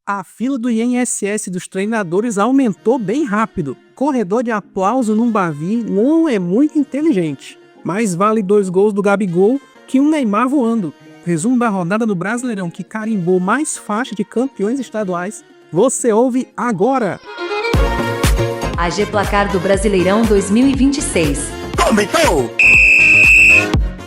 A fila do INSS dos treinadores aumentou bem rápido. Corredor de aplauso num Bavi não é muito inteligente. Mais vale 2 gols do Gabigol que um Neymar voando. Resumo da rodada do Brasileirão que carimbou mais faixa de campeões estaduais. Você ouve agora! AG Placar do Brasileirão 2026. Aumentou!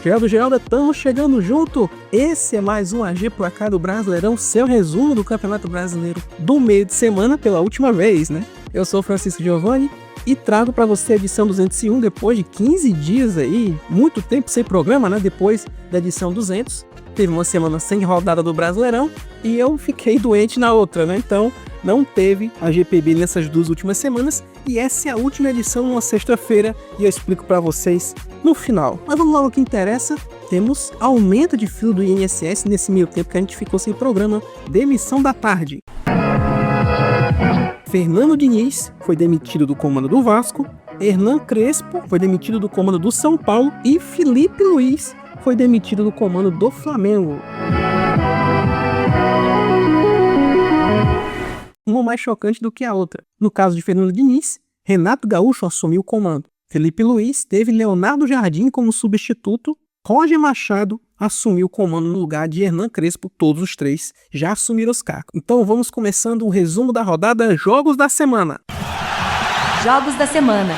Geraldo, estamos chegando junto. Esse é mais um AG Placar do Brasileirão, seu resumo do Campeonato Brasileiro do meio de semana pela última vez, né? Eu sou Francisco Giovanni e trago para você a edição 201 depois de 15 dias aí, muito tempo sem programa, né? Depois da edição 200, teve uma semana sem rodada do Brasileirão e eu fiquei doente na outra, né? Então não teve a GPB nessas 2 últimas semanas e essa é a última edição numa sexta-feira e eu explico para vocês no final. Mas vamos lá ao que interessa. Temos aumento de fila do INSS nesse meio tempo que a gente ficou sem programa. Demissão da tarde. Fernando Diniz foi demitido do comando do Vasco, Hernan Crespo foi demitido do comando do São Paulo e Felipe Luiz foi demitido do comando do Flamengo. Uma mais chocante do que a outra. No caso de Fernando Diniz, Renato Gaúcho assumiu o comando. Felipe Luiz teve Leonardo Jardim como substituto, Roger Machado assumiu o comando no lugar de Hernan Crespo, todos os 3 já assumiram os cargos. Então vamos começando o resumo da rodada Jogos da Semana. Jogos da Semana.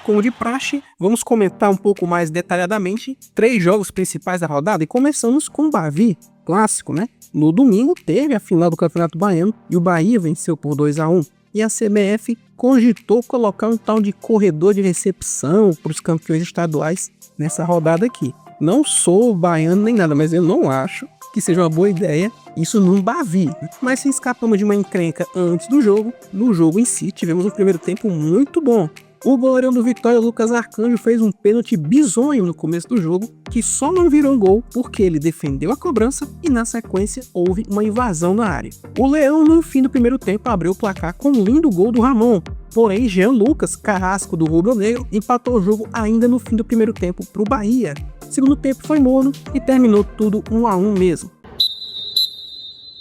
Como de praxe, vamos comentar um pouco mais detalhadamente 3 jogos principais da rodada e começamos com o Bavi, clássico, né? No domingo teve a final do Campeonato Baiano e o Bahia venceu por 2-1. E a CBF cogitou colocar um tal de corredor de recepção para os campeões estaduais nessa rodada aqui. Não sou baiano nem nada, mas eu não acho que seja uma boa ideia isso num Bavi. Mas se escapamos de uma encrenca antes do jogo, no jogo em si tivemos um primeiro tempo muito bom. O goleirão do Vitória, Lucas Arcanjo, fez um pênalti bizonho no começo do jogo, que só não virou gol porque ele defendeu a cobrança e na sequência houve uma invasão na área. O Leão, no fim do primeiro tempo, abriu o placar com um lindo gol do Ramon. Porém, Jean Lucas, carrasco do rubro-negro, empatou o jogo ainda no fim do primeiro tempo para o Bahia. O segundo tempo foi morno e terminou tudo 1-1 mesmo.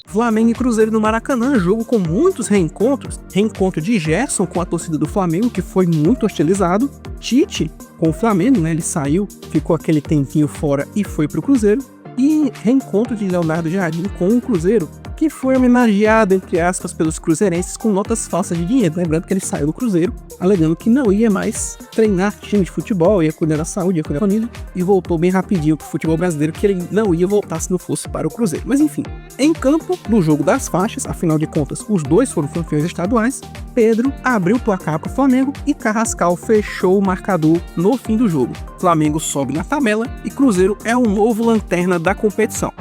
Flamengo e Cruzeiro no Maracanã, jogo com muitos reencontros. Reencontro de Gerson com a torcida do Flamengo, que foi muito hostilizado. Tite com o Flamengo, né? Ele saiu, ficou aquele tempinho fora e foi pro Cruzeiro. E reencontro de Leonardo Jardim com o Cruzeiro, que foi homenageado, entre aspas, pelos cruzeirenses com notas falsas de dinheiro. Lembrando que ele saiu do Cruzeiro, alegando que não ia mais treinar time de futebol, ia cuidar da saúde, ia cuidar da família, e voltou bem rapidinho pro futebol brasileiro, que ele não ia voltar se não fosse para o Cruzeiro. Mas enfim, em campo, no jogo das faixas, afinal de contas, os 2 foram campeões estaduais, Pedro abriu o placar pro Flamengo e Carrascal fechou o marcador no fim do jogo. Flamengo sobe na tabela e Cruzeiro é o novo lanterna da competição.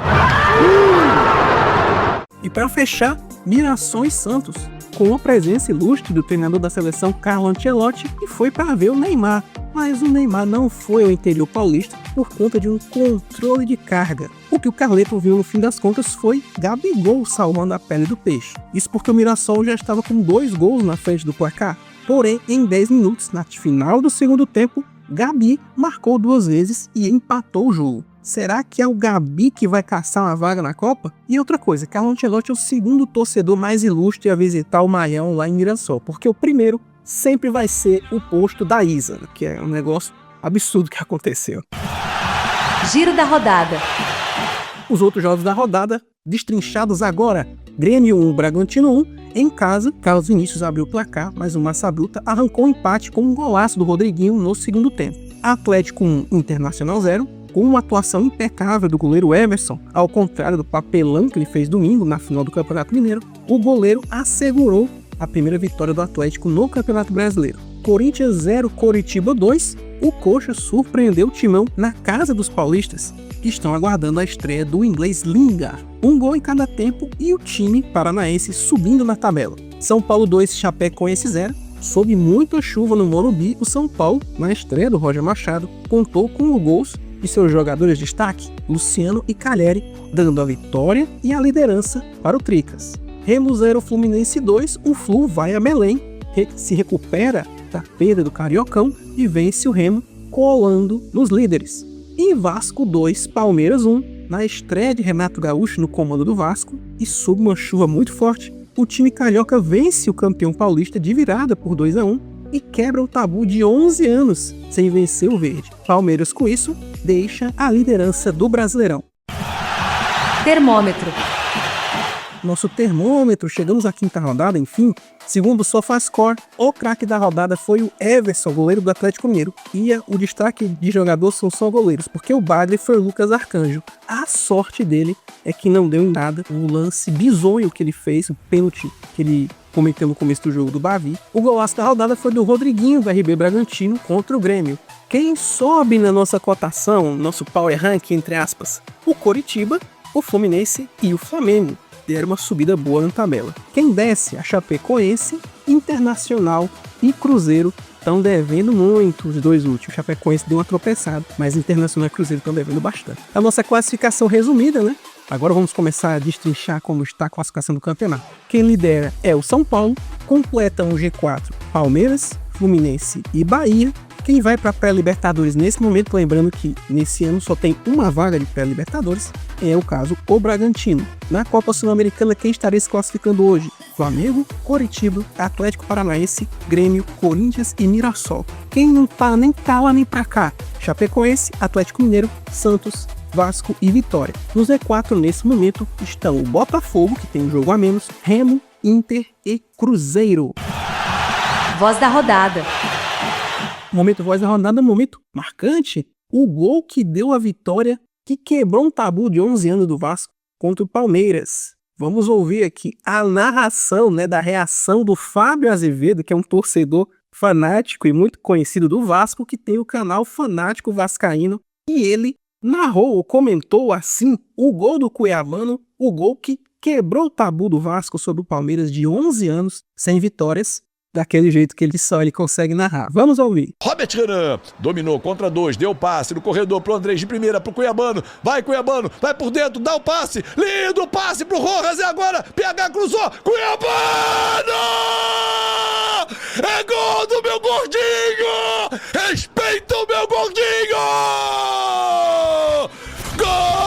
E para fechar, Mirassol e Santos, com a presença ilustre do treinador da seleção Carlo Ancelotti, que foi para ver o Neymar. Mas o Neymar não foi ao interior paulista por conta de um controle de carga. O que o Carleto viu no fim das contas foi Gabigol salvando a pele do peixe. Isso porque o Mirassol já estava com 2 gols na frente do placar. Porém, em 10 minutos, na final do segundo tempo, Gabi marcou 2 vezes e empatou o jogo. Será que é o Gabi que vai caçar uma vaga na Copa? E outra coisa, Carlo Ancelotti é o segundo torcedor mais ilustre a visitar o Maião lá em Mirassol, porque o primeiro sempre vai ser o posto da Isa, que é um negócio absurdo que aconteceu. Giro da rodada. Os outros jogos da rodada, destrinchados agora. Grêmio 1, Bragantino 1. Em casa, Carlos Vinícius abriu o placar, mas o Massa Bruta arrancou um empate com um golaço do Rodriguinho no segundo tempo. Atlético 1, Internacional 0. Com uma atuação impecável do goleiro Emerson, ao contrário do papelão que ele fez domingo na final do Campeonato Mineiro, o goleiro assegurou a primeira vitória do Atlético no Campeonato Brasileiro. Corinthians 0, Coritiba 2, o Coxa surpreendeu o Timão na casa dos paulistas, que estão aguardando a estreia do inglês Lingard. 1 gol em cada tempo e o time paranaense subindo na tabela. São Paulo 2, Chapecoense 0. Sob muita chuva no Morumbi, o São Paulo, na estreia do Roger Machado, contou com os gols de seus jogadores de destaque, Luciano e Calheri, dando a vitória e a liderança para o Tricas. Remo 0, Fluminense 2, o Flu vai a Belém, se recupera da perda do Cariocão e vence o Remo, colando nos líderes. E Vasco 2, Palmeiras 1, na estreia de Renato Gaúcho no comando do Vasco e sob uma chuva muito forte, o time carioca vence o campeão paulista de virada por 2-1 e quebra o tabu de 11 anos sem vencer o verde. Palmeiras, com isso, deixa a liderança do Brasileirão. Termômetro. Nosso termômetro, chegamos à quinta rodada, enfim. Segundo o SofaScore, o craque da rodada foi o Everson, goleiro do Atlético Mineiro. E o destaque de jogador são só goleiros, porque o bagre foi o Lucas Arcanjo. A sorte dele é que não deu em nada. O lance bizonho que ele fez, o pênalti que ele cometeu no começo do jogo do Bavi. O golaço da rodada foi do Rodriguinho, do RB Bragantino, contra o Grêmio. Quem sobe na nossa cotação, nosso power rank, entre aspas, o Coritiba, o Fluminense e o Flamengo. Deram uma subida boa na tabela. Quem desce, a Chapecoense, Internacional e Cruzeiro estão devendo muito os dois últimos. Chapecoense deu uma tropeçada, mas Internacional e Cruzeiro estão devendo bastante. A nossa classificação resumida, né? Agora vamos começar a destrinchar como está a classificação do campeonato. Quem lidera é o São Paulo, completam o G4 Palmeiras, Fluminense e Bahia. Quem vai para a pré-Libertadores nesse momento, lembrando que nesse ano só tem uma vaga de pré-Libertadores, é o caso o Bragantino. Na Copa Sul-Americana, quem estaria se classificando hoje? Flamengo, Coritiba, Atlético Paranaense, Grêmio, Corinthians e Mirassol. Quem não tá nem pra lá nem pra cá? Chapecoense, Atlético Mineiro, Santos, Vasco e Vitória. No Z4, nesse momento, estão o Botafogo, que tem um jogo a menos, Remo, Inter e Cruzeiro. Voz da rodada. Momento voz da rodada, momento marcante. O gol que deu a vitória, que quebrou um tabu de 11 anos do Vasco contra o Palmeiras. Vamos ouvir aqui a narração, da reação do Fábio Azevedo, que é um torcedor fanático e muito conhecido do Vasco, que tem o canal Fanático Vascaíno, e ele narrou ou comentou assim o gol do cuiabano, o gol que quebrou o tabu do Vasco sobre o Palmeiras de 11 anos sem vitórias, daquele jeito que ele consegue narrar. Vamos ouvir. Robert Renan dominou contra dois, deu passe no corredor pro Andrés de primeira, pro Cuiabano, vai por dentro, dá o passe, lindo passe pro Rojas e agora PH cruzou, Cuiabano! É gol do meu gordinho! Respeita o meu gordinho! Gol!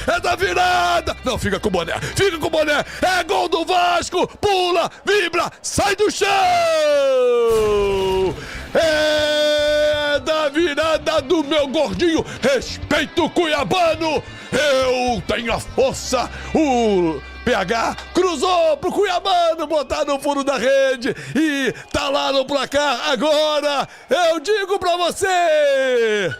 É da virada! Não, fica com o boné! É gol do Vasco! Pula, vibra, sai do chão! É da virada do meu gordinho! Respeita o cuiabano! Eu tenho a força! O PH cruzou pro Cuiabano, botar no fundo da rede e tá lá no placar agora! Eu digo pra você!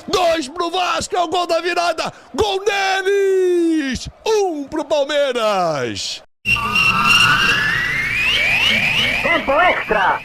2 pro Vasco, é o gol da virada, gol deles! 1 pro Palmeiras! Tempo extra!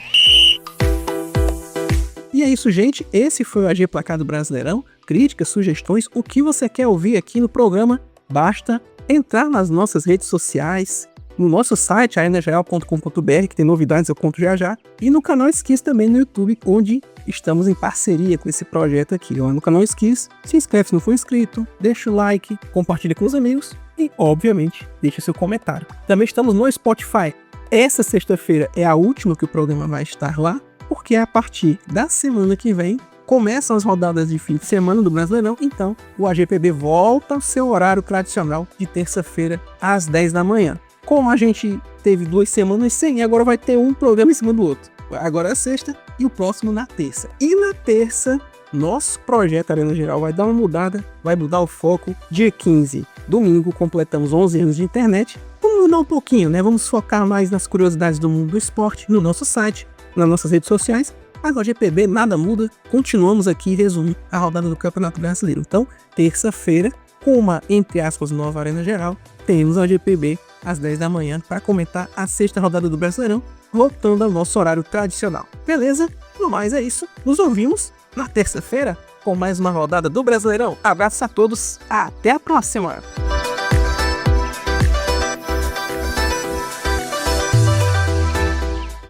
E é isso, gente, esse foi o AG Placar do Brasileirão. Críticas, sugestões, o que você quer ouvir aqui no programa, basta entrar nas nossas redes sociais, no nosso site, arenageral.com.br, que tem novidades, eu conto já, e no canal Esquis também no YouTube, onde estamos em parceria com esse projeto aqui. Lá no canal Esquis, se inscreve se não for inscrito, deixa o like, compartilha com os amigos e, obviamente, deixa seu comentário. Também estamos no Spotify. Essa sexta-feira é a última que o programa vai estar lá, porque a partir da semana que vem começam as rodadas de fim de semana do Brasileirão, então o AGPB volta ao seu horário tradicional de terça-feira às 10 da manhã. Como a gente teve 2 semanas sem, agora vai ter um programa em cima do outro. Agora é sexta e o próximo na terça. E na terça, nosso projeto Arena Geral vai dar uma mudada, vai mudar o foco. Dia 15, domingo, completamos 11 anos de internet. Vamos mudar um pouquinho, Vamos focar mais nas curiosidades do mundo do esporte, no nosso site, nas nossas redes sociais. Mas o GPB nada muda, continuamos aqui resumindo a rodada do Campeonato Brasileiro. Então, terça-feira, com uma, entre aspas, nova Arena Geral, temos a GPB às 10 da manhã para comentar a sexta rodada do Brasileirão, voltando ao nosso horário tradicional. Beleza? No mais é isso. Nos ouvimos na terça-feira com mais uma rodada do Brasileirão. Abraços a todos. Até a próxima!